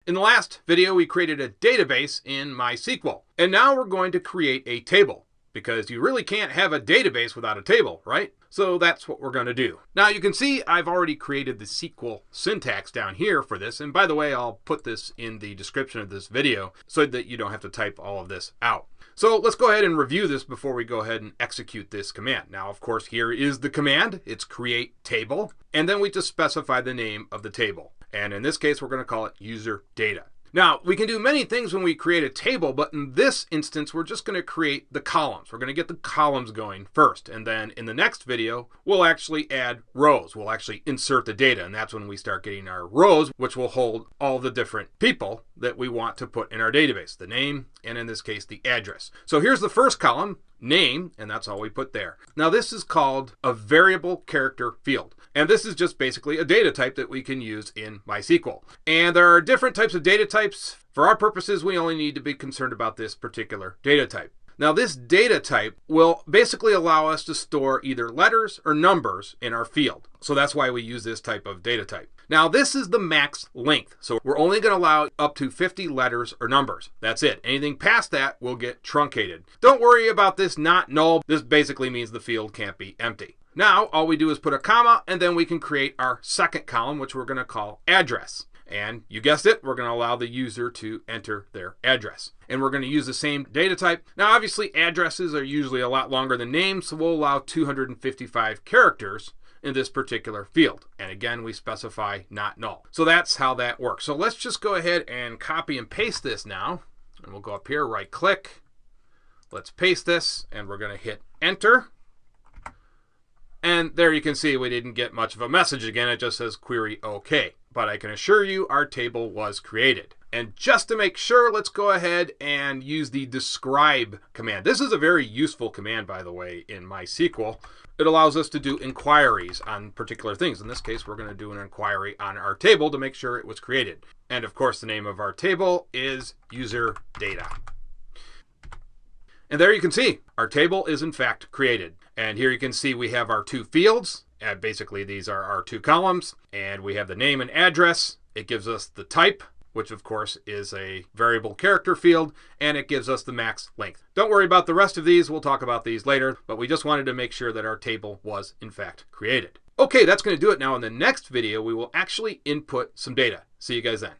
In the last video, we created a database in MySQL, and now we're going to create a table, because you really can't have a database without a table, right? So that's what we're going to do. Now you can see I've already created the SQL syntax down here for this, and by the way, I'll put this in the description of this video so that you don't have to type all of this out. So let's go ahead and review this before we go ahead and execute this command. Now, of course, here is the command. It's create table, and then we just specify the name of the table. And in this case, we're going to call it user data. Now, we can do many things when we create a table, but in this instance, we're just going to create the columns. We're going to get the columns going first, and then in the next video, we'll actually add rows. We'll actually insert the data, and that's when we start getting our rows, which will hold all the different people that we want to put in our database, the name, and in this case, the address. So here's the first column, name, and that's all we put there. Now, this is called a variable character field. And this is just basically a data type that we can use in MySQL. And there are different types of data types. For our purposes, we only need to be concerned about this particular data type. Now, this data type will basically allow us to store either letters or numbers in our field. So that's why we use this type of data type. Now, this is the max length. So we're only going to allow up to 50 letters or numbers. That's it. Anything past that will get truncated. Don't worry about this not null. This basically means the field can't be empty. Now, all we do is put a comma, and then we can create our second column, which we're going to call address. And you guessed it, we're going to allow the user to enter their address. And we're going to use the same data type. Now, obviously, addresses are usually a lot longer than names, so we'll allow 255 characters in this particular field. And again, we specify not null. So that's how that works. So let's just go ahead and copy and paste this now. And we'll go up here, right click. Let's paste this, and we're going to hit enter. And there you can see we didn't get much of a message again. It just says query OK. But I can assure you our table was created. And just to make sure, let's go ahead and use the describe command. This is a very useful command, by the way, in MySQL. It allows us to do inquiries on particular things. In this case, we're going to do an inquiry on our table to make sure it was created. And of course, the name of our table is user data. And there you can see our table is in fact created. And here you can see we have our two fields. And basically these are our two columns. And we have the name and address. It gives us the type, which of course is a variable character field. And it gives us the max length. Don't worry about the rest of these. We'll talk about these later. But we just wanted to make sure that our table was in fact created. Okay, that's going to do it now. In the next video, we will actually input some data. See you guys then.